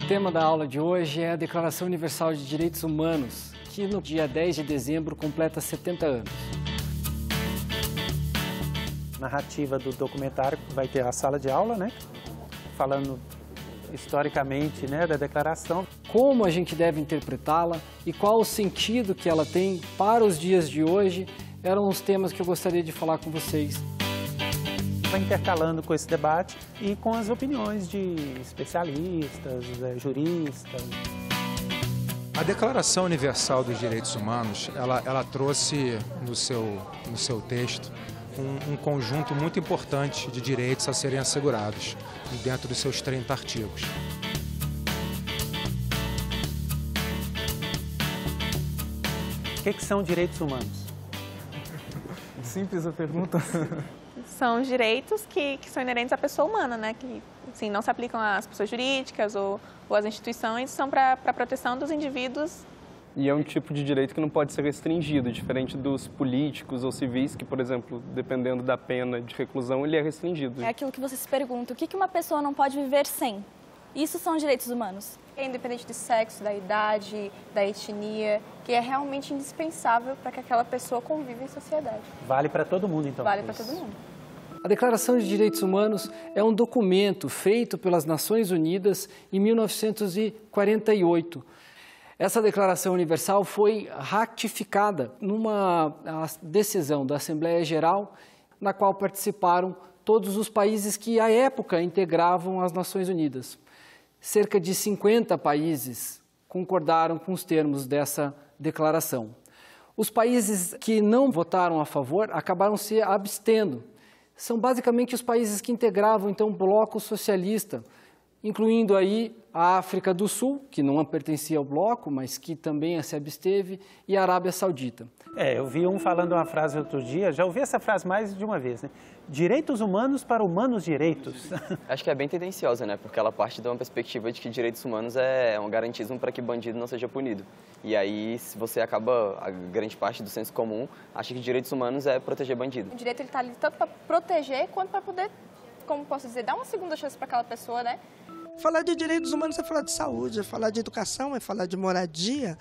tema da aula de hoje é a Declaração Universal de Direitos Humanos, que no dia 10 de dezembro completa 70 anos. Narrativa do documentário vai ter a sala de aula, né? Falando historicamente, né, da declaração. Como a gente deve interpretá-la e qual o sentido que ela tem para os dias de hoje eram os temas que eu gostaria de falar com vocês. Vai intercalando com esse debate e com as opiniões de especialistas, juristas. A Declaração Universal dos Direitos Humanos, ela trouxe no seu texto um conjunto muito importante de direitos a serem assegurados dentro dos seus 30 artigos. O que são direitos humanos? Simples a pergunta. São os direitos que são inerentes à pessoa humana, né? Que assim, não se aplicam às pessoas jurídicas ou às instituições, são para a proteção dos indivíduos. E é um tipo de direito que não pode ser restringido, diferente dos políticos ou civis, que, por exemplo, dependendo da pena de reclusão, ele é restringido. É aquilo que você se pergunta, o que uma pessoa não pode viver sem? Isso são direitos humanos. É independente do sexo, da idade, da etnia, que é realmente indispensável para que aquela pessoa conviva em sociedade. Vale para todo mundo, então? Vale para todo mundo. A Declaração de Direitos Humanos é um documento feito pelas Nações Unidas em 1948. Essa Declaração Universal foi ratificada numa decisão da Assembleia Geral, na qual participaram todos os países que, à época, integravam as Nações Unidas. Cerca de 50 países concordaram com os termos dessa declaração. Os países que não votaram a favor acabaram se abstendo. São basicamente os países que integravam, então, o bloco socialista, incluindo aí a África do Sul, que não pertencia ao bloco, mas que também se absteve, e a Arábia Saudita. Eu vi um falando uma frase outro dia, já ouvi essa frase mais de uma vez, né? Direitos humanos para humanos direitos. Acho que é bem tendenciosa, né? Porque ela parte de uma perspectiva de que direitos humanos é um garantismo para que bandido não seja punido. E aí, se você acaba, a grande parte do senso comum, acha que direitos humanos é proteger bandido. O direito está ali tanto para proteger, quanto para poder, como posso dizer, dar uma segunda chance para aquela pessoa, né? Falar de direitos humanos é falar de saúde, é falar de educação, é falar de moradia,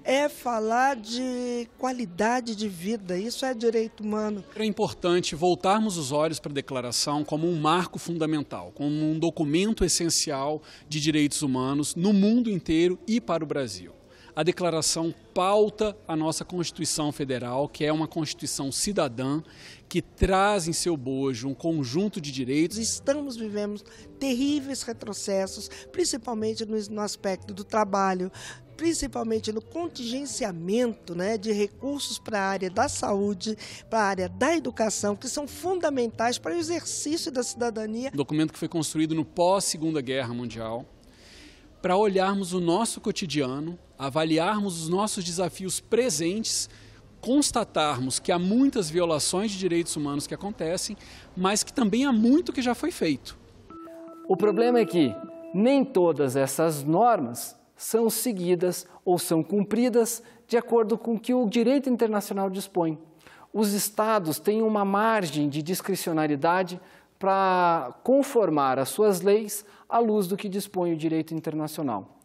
é falar de qualidade de vida, isso é direito humano. É importante voltarmos os olhos para a declaração como um marco fundamental, como um documento essencial de direitos humanos no mundo inteiro e para o Brasil. A declaração pauta a nossa Constituição Federal, que é uma Constituição cidadã, que traz em seu bojo um conjunto de direitos. Estamos vivendo terríveis retrocessos, principalmente no aspecto do trabalho, principalmente no contingenciamento, né, de recursos para a área da saúde, para a área da educação, que são fundamentais para o exercício da cidadania. Um documento que foi construído no pós-Segunda Guerra Mundial, para olharmos o nosso cotidiano, avaliarmos os nossos desafios presentes, constatarmos que há muitas violações de direitos humanos que acontecem, mas que também há muito que já foi feito. O problema é que nem todas essas normas são seguidas ou são cumpridas de acordo com o que o direito internacional dispõe. Os Estados têm uma margem de discricionariedade para conformar as suas leis à luz do que dispõe o direito internacional.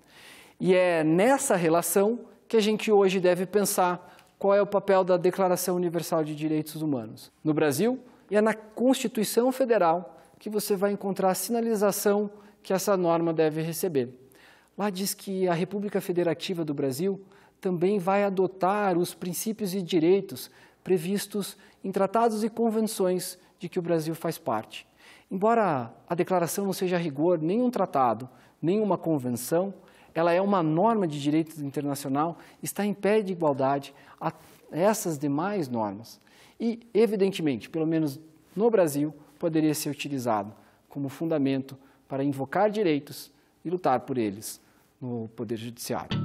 E é nessa relação que a gente hoje deve pensar qual é o papel da Declaração Universal de Direitos Humanos. No Brasil, e é na Constituição Federal que você vai encontrar a sinalização que essa norma deve receber. Lá diz que a República Federativa do Brasil também vai adotar os princípios e direitos previstos em tratados e convenções de que o Brasil faz parte. Embora a declaração não seja a rigor nenhum tratado, nenhuma convenção, ela é uma norma de direito internacional, está em pé de igualdade a essas demais normas. E, evidentemente, pelo menos no Brasil, poderia ser utilizado como fundamento para invocar direitos e lutar por eles no Poder Judiciário.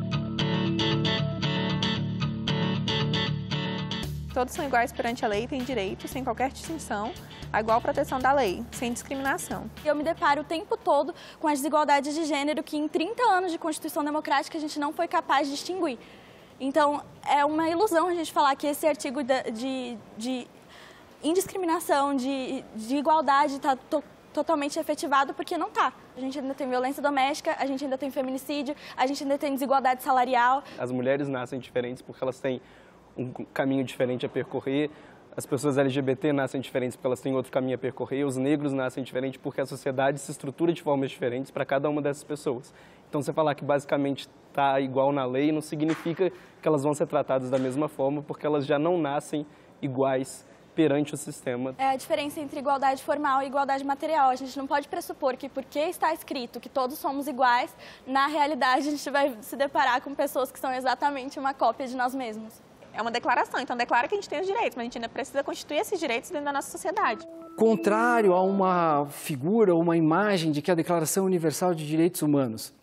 Todos são iguais perante a lei e têm direito, sem qualquer distinção, à igual proteção da lei, sem discriminação. Eu me deparo o tempo todo com as desigualdades de gênero que em 30 anos de Constituição Democrática a gente não foi capaz de distinguir. Então, é uma ilusão a gente falar que esse artigo de indiscriminação, de igualdade está totalmente efetivado, porque não está. A gente ainda tem violência doméstica, a gente ainda tem feminicídio, a gente ainda tem desigualdade salarial. As mulheres nascem diferentes porque elas têm um caminho diferente a percorrer, as pessoas LGBT nascem diferentes porque elas têm outro caminho a percorrer, os negros nascem diferentes porque a sociedade se estrutura de formas diferentes para cada uma dessas pessoas. Então, você falar que basicamente está igual na lei não significa que elas vão ser tratadas da mesma forma, porque elas já não nascem iguais perante o sistema. É a diferença entre igualdade formal e igualdade material. A gente não pode pressupor que porque está escrito que todos somos iguais, na realidade a gente vai se deparar com pessoas que são exatamente uma cópia de nós mesmos. É uma declaração, então declara que a gente tem os direitos, mas a gente ainda precisa constituir esses direitos dentro da nossa sociedade. Contrário a uma figura ou uma imagem de que a Declaração Universal de Direitos Humanos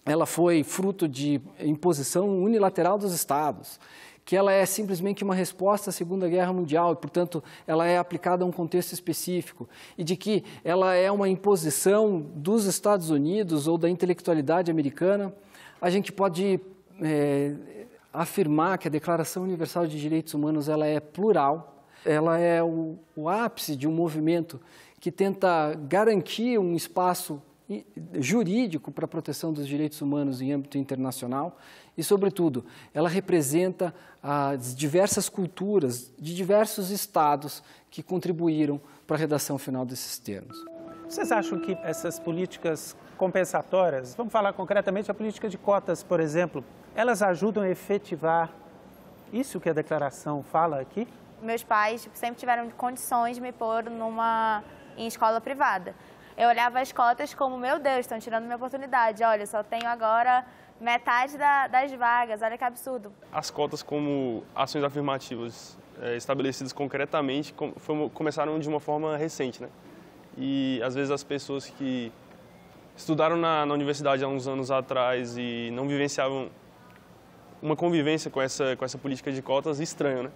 ela foi fruto de imposição unilateral dos Estados, que ela é simplesmente uma resposta à Segunda Guerra Mundial e, portanto, ela é aplicada a um contexto específico, e de que ela é uma imposição dos Estados Unidos ou da intelectualidade americana, a gente pode afirmar que a Declaração Universal de Direitos Humanos ela é plural, ela é o ápice de um movimento que tenta garantir um espaço jurídico para a proteção dos direitos humanos em âmbito internacional e, sobretudo, ela representa as diversas culturas de diversos estados que contribuíram para a redação final desses termos. Vocês acham que essas políticas compensatórias, vamos falar concretamente a política de cotas, por exemplo, elas ajudam a efetivar isso que a declaração fala aqui? Meus pais sempre tiveram condições de me pôr em escola privada. Eu olhava as cotas como, meu Deus, estão tirando minha oportunidade. Olha, só tenho agora metade das vagas, olha que absurdo. As cotas como ações afirmativas estabelecidas concretamente começaram de uma forma recente, né? E, às vezes, as pessoas que estudaram na universidade há uns anos atrás e não vivenciavam uma convivência com essa política de cotas estranha, né?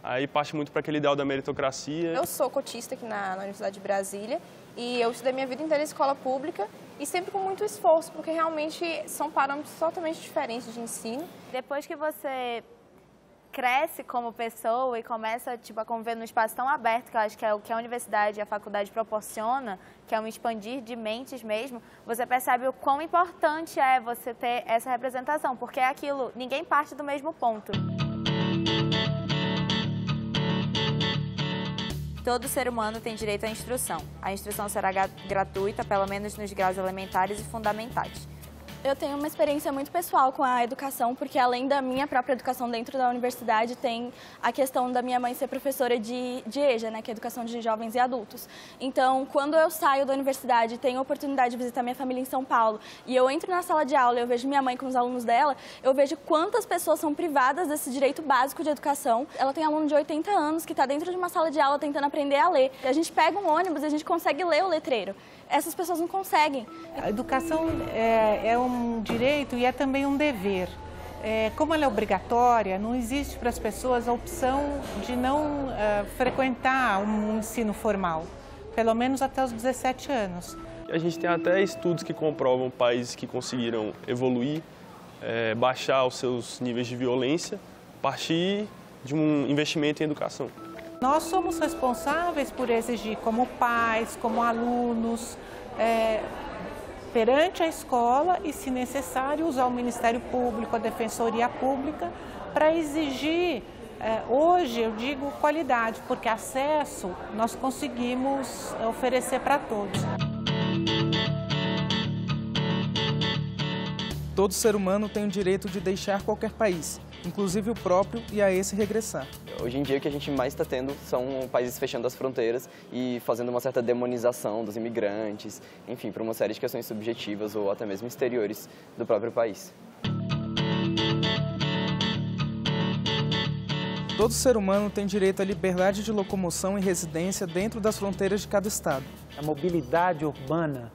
Aí parte muito para aquele ideal da meritocracia. Eu sou cotista aqui na Universidade de Brasília e eu estudei minha vida inteira em escola pública e sempre com muito esforço, porque realmente são parâmetros totalmente diferentes de ensino. Depois que você cresce como pessoa e começa a conviver num espaço tão aberto, que eu acho que é o que a universidade e a faculdade proporciona, que é um expandir de mentes mesmo, você percebe o quão importante é você ter essa representação, porque é aquilo, ninguém parte do mesmo ponto. Todo ser humano tem direito à instrução. A instrução será gratuita, pelo menos nos graus elementares e fundamentais. Eu tenho uma experiência muito pessoal com a educação, porque além da minha própria educação dentro da universidade, tem a questão da minha mãe ser professora de EJA, né, que é Educação de Jovens e Adultos. Então, quando eu saio da universidade e tenho a oportunidade de visitar minha família em São Paulo, e eu entro na sala de aula e eu vejo minha mãe com os alunos dela, eu vejo quantas pessoas são privadas desse direito básico de educação. Ela tem aluno de 80 anos que está dentro de uma sala de aula tentando aprender a ler. A gente pega um ônibus e a gente consegue ler o letreiro. Essas pessoas não conseguem. A educação é um direito e é também um dever. Como ela é obrigatória, não existe para as pessoas a opção de não frequentar um ensino formal, pelo menos até os 17 anos. A gente tem até estudos que comprovam países que conseguiram evoluir, baixar os seus níveis de violência, a partir de um investimento em educação. Nós somos responsáveis por exigir, como pais, como alunos, perante a escola e, se necessário, usar o Ministério Público, a Defensoria Pública, para exigir, hoje eu digo qualidade, porque acesso nós conseguimos oferecer para todos. Todo ser humano tem o direito de deixar qualquer país, inclusive o próprio, e a esse regressar. Hoje em dia o que a gente mais está tendo são países fechando as fronteiras e fazendo uma certa demonização dos imigrantes, enfim, por uma série de questões subjetivas ou até mesmo exteriores do próprio país. Todo ser humano tem direito à liberdade de locomoção e residência dentro das fronteiras de cada estado. A mobilidade urbana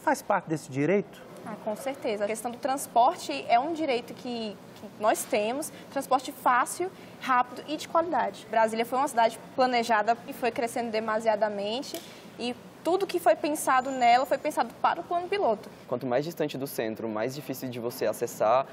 faz parte desse direito? Com certeza. A questão do transporte é um direito que nós temos, transporte fácil, rápido e de qualidade. Brasília foi uma cidade planejada e foi crescendo demasiadamente e tudo que foi pensado nela foi pensado para o plano piloto. Quanto mais distante do centro, mais difícil de você acessar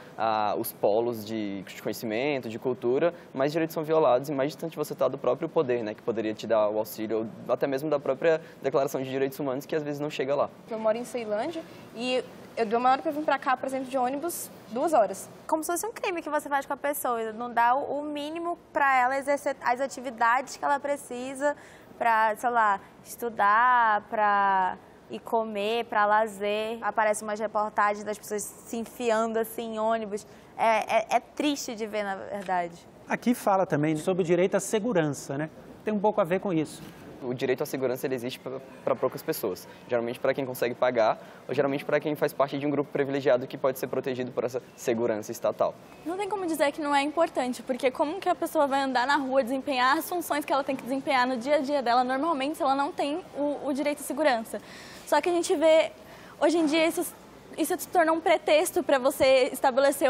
os polos de conhecimento, de cultura, mais direitos são violados e mais distante você está do próprio poder, né, que poderia te dar o auxílio, ou até mesmo da própria Declaração de Direitos Humanos, que às vezes não chega lá. Eu moro em Ceilândia e eu dou uma hora para vir para cá, por exemplo, de ônibus, 2 horas. Como se fosse um crime que você faz com a pessoa, não dá o mínimo para ela exercer as atividades que ela precisa para, sei lá, estudar, para ir comer, para lazer. Aparecem umas reportagens das pessoas se enfiando assim em ônibus. É triste de ver, na verdade. Aqui fala também sobre o direito à segurança, né? Tem um pouco a ver com isso. O direito à segurança ele existe para poucas pessoas, geralmente para quem consegue pagar ou geralmente para quem faz parte de um grupo privilegiado que pode ser protegido por essa segurança estatal. Não tem como dizer que não é importante, porque como que a pessoa vai andar na rua, desempenhar as funções que ela tem que desempenhar no dia a dia dela, normalmente, se ela não tem o direito à segurança. Só que a gente vê, hoje em dia, isso se tornou um pretexto para você estabelecer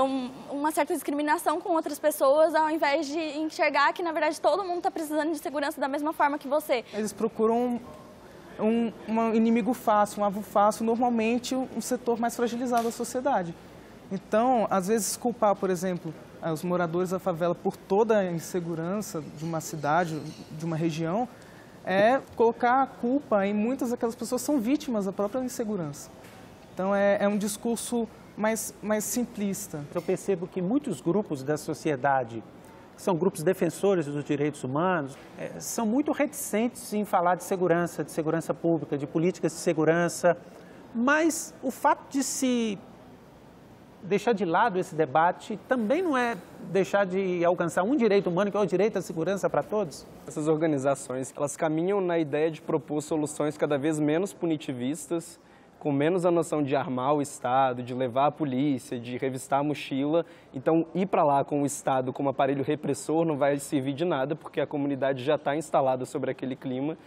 uma certa discriminação com outras pessoas, ao invés de enxergar que, na verdade, todo mundo está precisando de segurança da mesma forma que você. Eles procuram um inimigo fácil, um alvo fácil, normalmente um setor mais fragilizado da sociedade. Então, às vezes, culpar, por exemplo, os moradores da favela por toda a insegurança de uma cidade, de uma região, é colocar a culpa em muitas daquelas pessoas que são vítimas da própria insegurança. Então, é um discurso mais simplista. Eu percebo que muitos grupos da sociedade, que são grupos defensores dos direitos humanos, são muito reticentes em falar de segurança pública, de políticas de segurança, mas o fato de se deixar de lado esse debate também não é deixar de alcançar um direito humano, que é o direito à segurança para todos. Essas organizações, elas caminham na ideia de propor soluções cada vez menos punitivistas, com menos a noção de armar o Estado, de levar a polícia, de revistar a mochila. Então, ir para lá com o Estado como aparelho repressor não vai servir de nada, porque a comunidade já está instalada sobre aquele clima.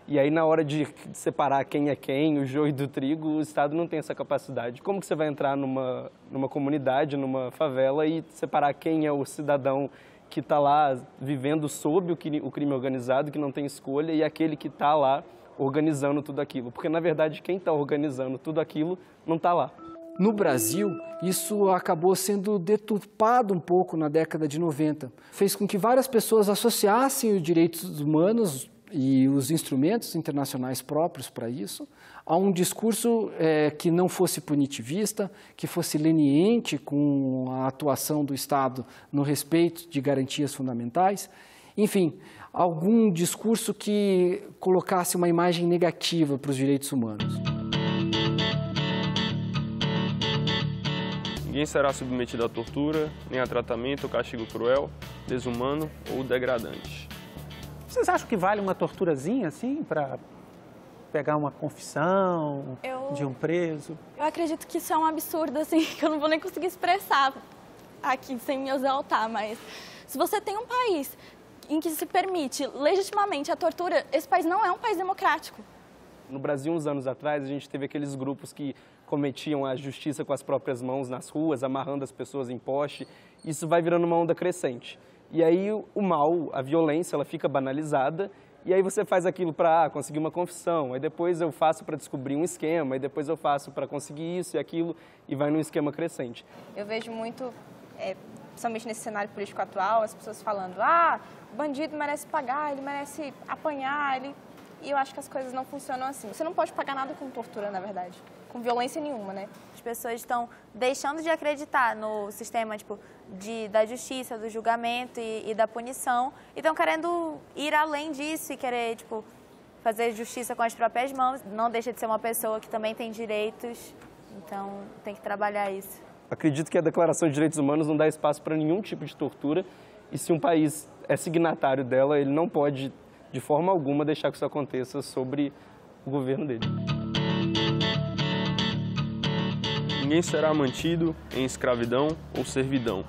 E aí, na hora de separar quem é quem, o joio do trigo, o Estado não tem essa capacidade. Como que você vai entrar numa comunidade, numa favela, e separar quem é o cidadão que está lá vivendo sob o crime organizado, que não tem escolha, e aquele que está lá organizando tudo aquilo? Porque, na verdade, quem está organizando tudo aquilo não está lá. No Brasil, isso acabou sendo deturpado um pouco na década de 90. Fez com que várias pessoas associassem os direitos humanos e os instrumentos internacionais próprios para isso a um discurso que não fosse punitivista, que fosse leniente com a atuação do Estado no respeito de garantias fundamentais. Enfim, algum discurso que colocasse uma imagem negativa para os direitos humanos. Ninguém será submetido à tortura, nem a tratamento ou castigo cruel, desumano ou degradante. Vocês acham que vale uma torturazinha, assim, para pegar uma confissão de um preso? Eu acredito que isso é um absurdo, assim, que eu não vou nem conseguir expressar aqui sem me exaltar, mas se você tem um país em que se permite legitimamente a tortura, esse país não é um país democrático. No Brasil, uns anos atrás, a gente teve aqueles grupos que cometiam a justiça com as próprias mãos nas ruas, amarrando as pessoas em poste. Isso vai virando uma onda crescente. E aí o mal, a violência, ela fica banalizada, e aí você faz aquilo para conseguir uma confissão, aí depois eu faço para descobrir um esquema, aí depois eu faço para conseguir isso e aquilo, e vai num esquema crescente. Eu vejo muito, principalmente nesse cenário político atual, as pessoas falando, o bandido merece pagar, ele merece apanhar, E eu acho que as coisas não funcionam assim. Você não pode pagar nada com tortura, na verdade. Com violência nenhuma, né? As pessoas estão deixando de acreditar no sistema, da justiça, do julgamento e da punição. E estão querendo ir além disso e querer, fazer justiça com as próprias mãos. Não deixa de ser uma pessoa que também tem direitos. Então, tem que trabalhar isso. Acredito que a Declaração de Direitos Humanos não dá espaço para nenhum tipo de tortura. E se um país é signatário dela, ele não pode, de forma alguma, deixar que isso aconteça sobre o governo dele. Ninguém será mantido em escravidão ou servidão.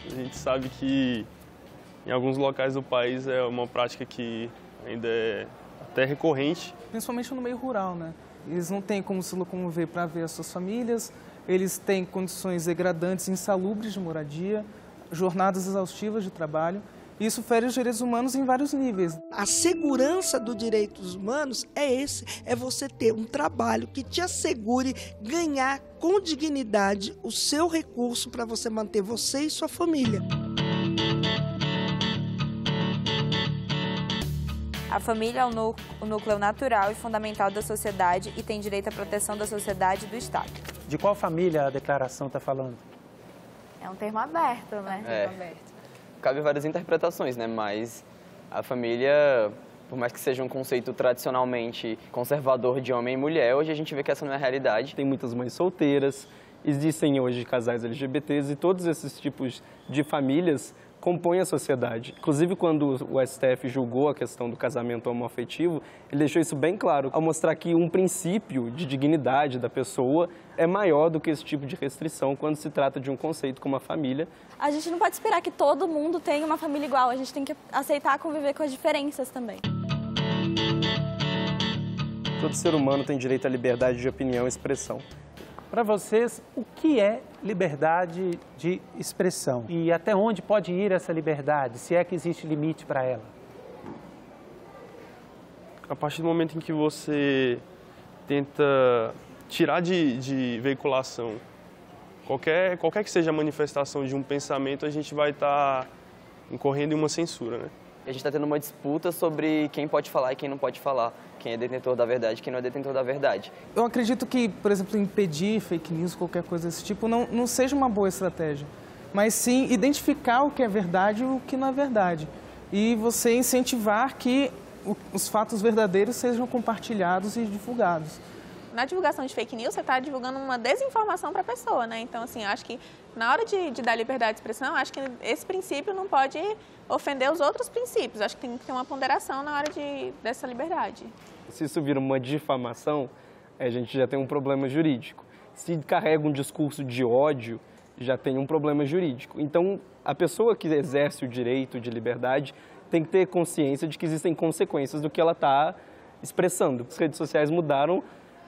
A gente sabe que em alguns locais do país é uma prática que ainda é até recorrente. Principalmente no meio rural, né? Eles não têm como se locomover para ver as suas famílias, eles têm condições degradantes, insalubres de moradia, jornadas exaustivas de trabalho. Isso fere os direitos humanos em vários níveis. A segurança dos direitos humanos é você ter um trabalho que te assegure ganhar com dignidade o seu recurso para você manter você e sua família. A família é o núcleo natural e fundamental da sociedade e tem direito à proteção da sociedade e do Estado. De qual família a declaração está falando? É um termo aberto, né? Cabe várias interpretações, né? Mas a família, por mais que seja um conceito tradicionalmente conservador de homem e mulher, hoje a gente vê que essa não é a realidade. Tem muitas mães solteiras, existem hoje casais LGBTs e todos esses tipos de famílias compõem a sociedade. Inclusive, quando o STF julgou a questão do casamento homoafetivo, ele deixou isso bem claro, ao mostrar que um princípio de dignidade da pessoa é maior do que esse tipo de restrição quando se trata de um conceito como a família. A gente não pode esperar que todo mundo tenha uma família igual, a gente tem que aceitar conviver com as diferenças também. Todo ser humano tem direito à liberdade de opinião e expressão. Para vocês, o que é liberdade de expressão? E até onde pode ir essa liberdade, se é que existe limite para ela? A partir do momento em que você tenta tirar de veiculação qualquer que seja a manifestação de um pensamento, a gente vai estar incorrendo em uma censura, né? A gente está tendo uma disputa sobre quem pode falar e quem não pode falar, quem é detentor da verdade e quem não é detentor da verdade. Eu acredito que, por exemplo, impedir fake news, qualquer coisa desse tipo, não seja uma boa estratégia, mas sim identificar o que é verdade e o que não é verdade. E você incentivar que os fatos verdadeiros sejam compartilhados e divulgados. Na divulgação de fake news, você está divulgando uma desinformação para a pessoa, né? Então, assim, acho que na hora de dar liberdade de expressão, acho que esse princípio não pode ofender os outros princípios. Acho que tem que ter uma ponderação na hora dessa liberdade. Se isso vira uma difamação, a gente já tem um problema jurídico. Se carrega um discurso de ódio, já tem um problema jurídico. Então, a pessoa que exerce o direito de liberdade tem que ter consciência de que existem consequências do que ela está expressando. As redes sociais mudaram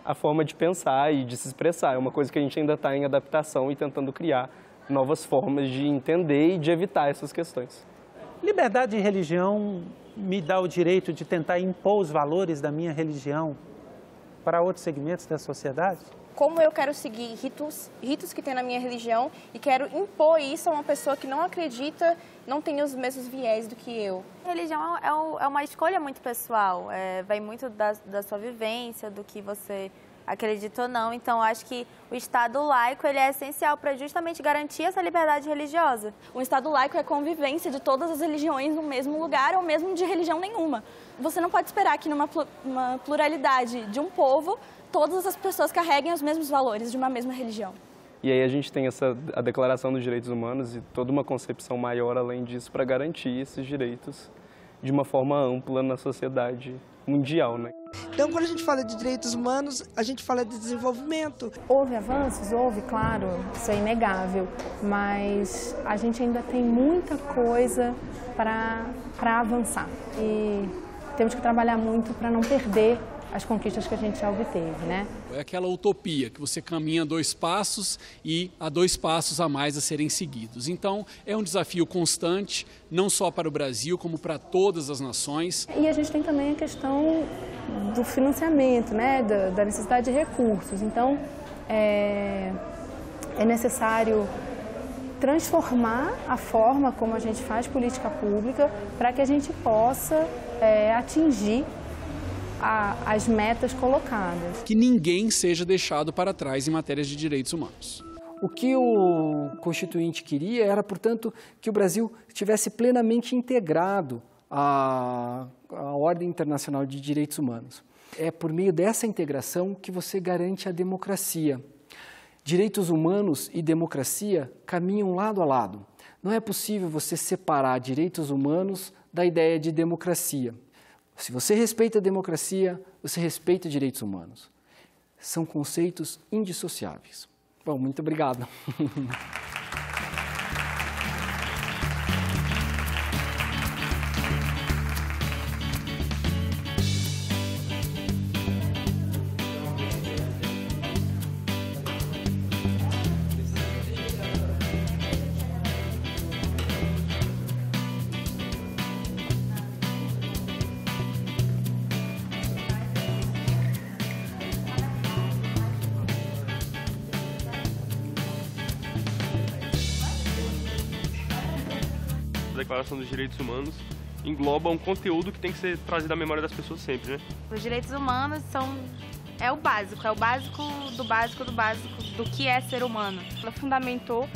a forma de pensar e de se expressar. É uma coisa que a gente ainda está em adaptação e tentando criar novas formas de entender e de evitar essas questões. Liberdade de religião me dá o direito de tentar impor os valores da minha religião para outros segmentos da sociedade? Como eu quero seguir ritos que tem na minha religião e quero impor isso a uma pessoa que não acredita, não tem os mesmos viés do que eu. Religião é uma escolha muito pessoal, vai muito da sua vivência, do que você acredita ou não. Então, acho que o Estado laico ele é essencial para justamente garantir essa liberdade religiosa. Um Estado laico é a convivência de todas as religiões no mesmo lugar ou mesmo de religião nenhuma. Você não pode esperar que numa pluralidade de um povo, todas as pessoas carreguem os mesmos valores de uma mesma religião. E aí a gente tem a Declaração dos Direitos Humanos e toda uma concepção maior além disso para garantir esses direitos de uma forma ampla na sociedade mundial, né? Então, quando a gente fala de direitos humanos, a gente fala de desenvolvimento. Houve avanços? Houve, claro, isso é inegável, mas a gente ainda tem muita coisa para avançar e temos que trabalhar muito para não perder as conquistas que a gente já obteve, né? É aquela utopia que você caminha 2 passos e há 2 passos a mais a serem seguidos. Então, é um desafio constante, não só para o Brasil, como para todas as nações. E a gente tem também a questão do financiamento, né? Da necessidade de recursos. Então, é necessário transformar a forma como a gente faz política pública para que a gente possa atingir as metas colocadas. Que ninguém seja deixado para trás em matérias de direitos humanos. O que o Constituinte queria era, portanto, que o Brasil estivesse plenamente integrado à Ordem Internacional de Direitos Humanos. É por meio dessa integração que você garante a democracia. Direitos humanos e democracia caminham lado a lado. Não é possível você separar direitos humanos da ideia de democracia. Se você respeita a democracia, você respeita direitos humanos. São conceitos indissociáveis. Bom, muito obrigado. Declaração dos Direitos Humanos engloba um conteúdo que tem que ser trazido à memória das pessoas sempre, né? Os direitos humanos é o básico do básico do que é ser humano. Ela fundamentou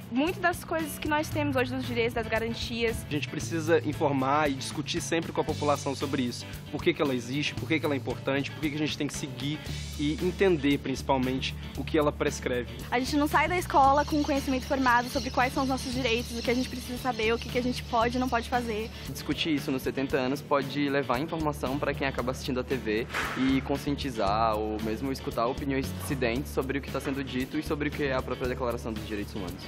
muito das coisas que nós temos hoje, dos direitos, das garantias. A gente precisa informar e discutir sempre com a população sobre isso. Por que ela existe, por que ela é importante, por que a gente tem que seguir e entender, principalmente, o que ela prescreve. A gente não sai da escola com conhecimento formado sobre quais são os nossos direitos, o que a gente precisa saber, o que a gente pode e não pode fazer. Discutir isso nos 70 anos pode levar informação para quem acaba assistindo a TV e conscientizar ou mesmo escutar opiniões dissidentes sobre o que está sendo dito e sobre o que é a própria Declaração dos Direitos Humanos.